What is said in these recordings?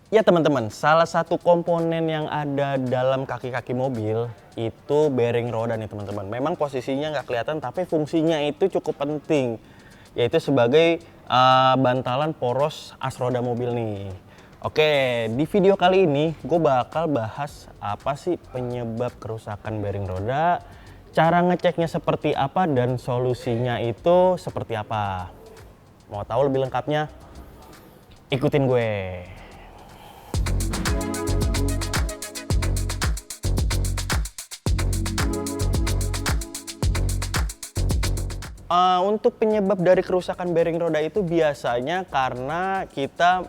Ya teman-teman, salah satu komponen yang ada dalam kaki-kaki mobil itu bearing roda nih teman-teman. Memang posisinya nggak kelihatan tapi fungsinya itu cukup penting, yaitu sebagai bantalan poros as roda mobil nih. Oke, di video kali ini gue bakal bahas apa sih penyebab kerusakan bearing roda, cara ngeceknya seperti apa, dan solusinya itu seperti apa. Mau tahu lebih lengkapnya? Ikutin gue. Untuk penyebab dari kerusakan bearing roda itu biasanya karena kita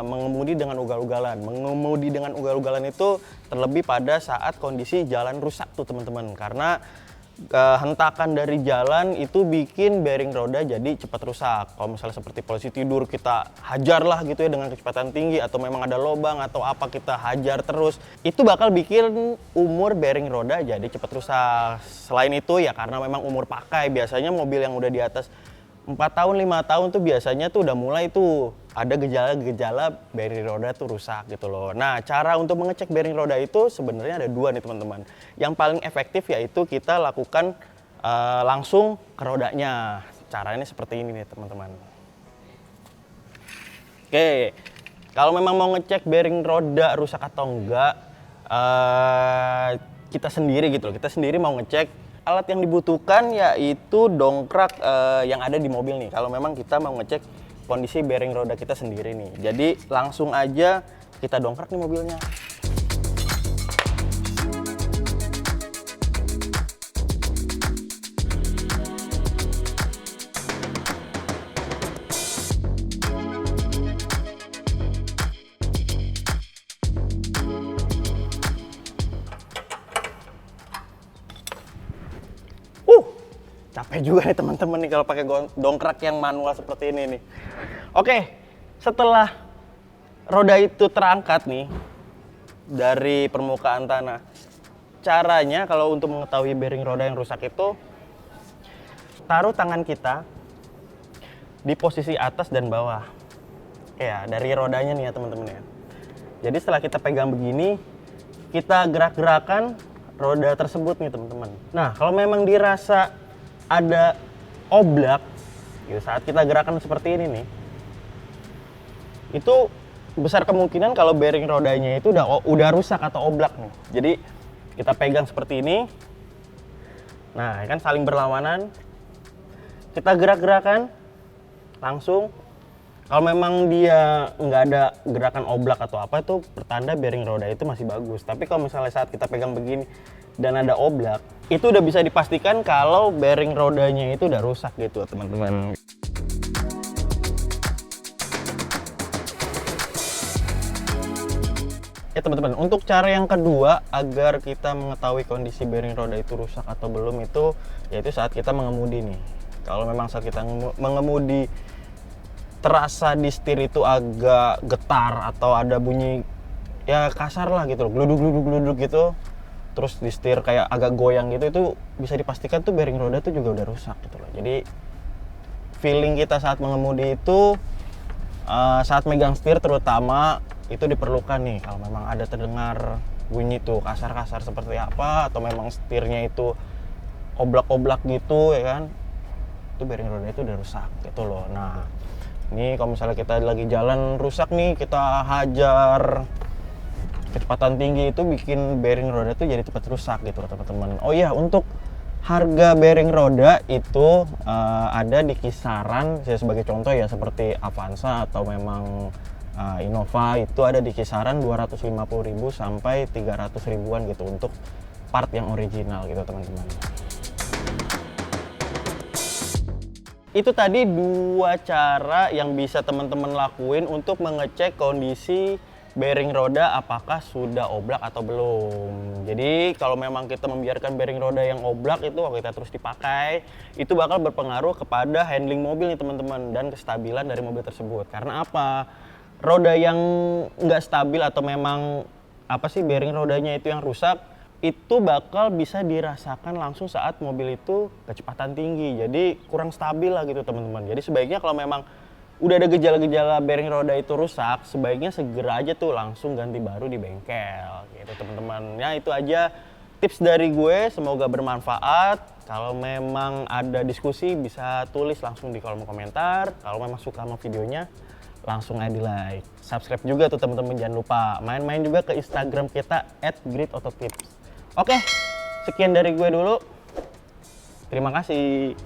mengemudi dengan ugal-ugalan. Mengemudi dengan ugal-ugalan itu terlebih pada saat kondisi jalan rusak tuh teman-teman. Karena hentakan dari jalan itu bikin bearing roda jadi cepat rusak. Kalau misalnya seperti posisi tidur kita hajar lah gitu ya dengan kecepatan tinggi, atau memang ada lubang atau apa kita hajar terus, itu bakal bikin umur bearing roda jadi cepat rusak. Selain itu ya karena memang umur pakai, biasanya mobil yang udah di atas 4 tahun 5 tahun tuh biasanya tuh udah mulai tuh ada gejala-gejala bearing roda tuh rusak gitu loh. Nah, cara untuk mengecek bearing roda itu sebenarnya ada dua nih teman-teman. Yang paling efektif yaitu kita lakukan langsung ke rodanya. Caranya seperti ini nih teman-teman. Oke, kalau memang mau ngecek bearing roda rusak atau enggak, kita sendiri gitu loh. Kita sendiri mau ngecek, alat yang dibutuhkan yaitu dongkrak yang ada di mobil nih. Kalau memang kita mau ngecek kondisi bearing roda kita sendiri nih. Jadi langsung aja kita dongkrak nih mobilnya. Capek juga nih teman-teman nih kalau pakai dongkrak yang manual seperti ini nih. Oke, setelah roda itu terangkat nih dari permukaan tanah, caranya kalau untuk mengetahui bearing roda yang rusak itu, taruh tangan kita di posisi atas dan bawah. Ya, dari rodanya nih ya teman-teman ya. Jadi setelah kita pegang begini, kita gerak-gerakan roda tersebut nih teman-teman. Nah, kalau memang dirasa ada oblak gitu, saat kita gerakan seperti ini nih, itu besar kemungkinan kalau bearing rodanya itu udah rusak atau oblak nih. Jadi kita pegang seperti ini, nah kan saling berlawanan, kita gerak-gerakan langsung. Kalau memang dia nggak ada gerakan oblak atau apa, itu pertanda bearing roda itu masih bagus. Tapi kalau misalnya saat kita pegang begini dan ada oblak, itu udah bisa dipastikan kalau bearing rodanya itu udah rusak gitu teman-teman. Ya teman-teman, untuk cara yang kedua agar kita mengetahui kondisi bearing roda itu rusak atau belum itu yaitu saat kita mengemudi nih. Kalau memang saat kita mengemudi terasa di setir itu agak getar atau ada bunyi ya kasar lah gitu, gluduk gitu, terus di setir kayak agak goyang gitu, itu bisa dipastikan tuh bearing roda tuh juga udah rusak gitu loh. Jadi feeling kita saat mengemudi itu saat megang setir terutama itu diperlukan nih. Kalau memang ada terdengar bunyi tuh kasar-kasar seperti apa, atau memang setirnya itu oblak-oblak gitu ya kan, itu bearing roda itu udah rusak gitu loh. Nah, ini kalau misalnya kita lagi jalan rusak nih, kita hajar kecepatan tinggi, itu bikin bearing roda tuh jadi cepat rusak gitu teman-teman. Oh iya, untuk harga bearing roda itu ada di kisaran, saya sebagai contoh ya seperti Avanza atau memang Innova, itu ada di kisaran 250.000 sampai 300.000-an gitu untuk part yang original gitu teman-teman. Itu tadi dua cara yang bisa teman-teman lakuin untuk mengecek kondisi bearing roda apakah sudah oblak atau belum. Jadi kalau memang kita membiarkan bearing roda yang oblak itu kalau kita terus dipakai, itu bakal berpengaruh kepada handling mobil nih teman-teman dan kestabilan dari mobil tersebut. Karena apa? Roda yang nggak stabil atau memang bearing rodanya itu yang rusak, itu bakal bisa dirasakan langsung saat mobil itu kecepatan tinggi, jadi kurang stabil lah gitu teman-teman. Jadi sebaiknya kalau memang udah ada gejala-gejala bearing roda itu rusak, sebaiknya segera aja tuh langsung ganti baru di bengkel gitu teman-teman. Ya itu aja tips dari gue, semoga bermanfaat. Kalau memang ada diskusi bisa tulis langsung di kolom komentar. Kalau memang suka sama videonya langsung aja di like. Subscribe juga tuh teman-teman, jangan lupa main-main juga ke Instagram kita @gritautotips. Oke, sekian dari gue dulu. Terima kasih.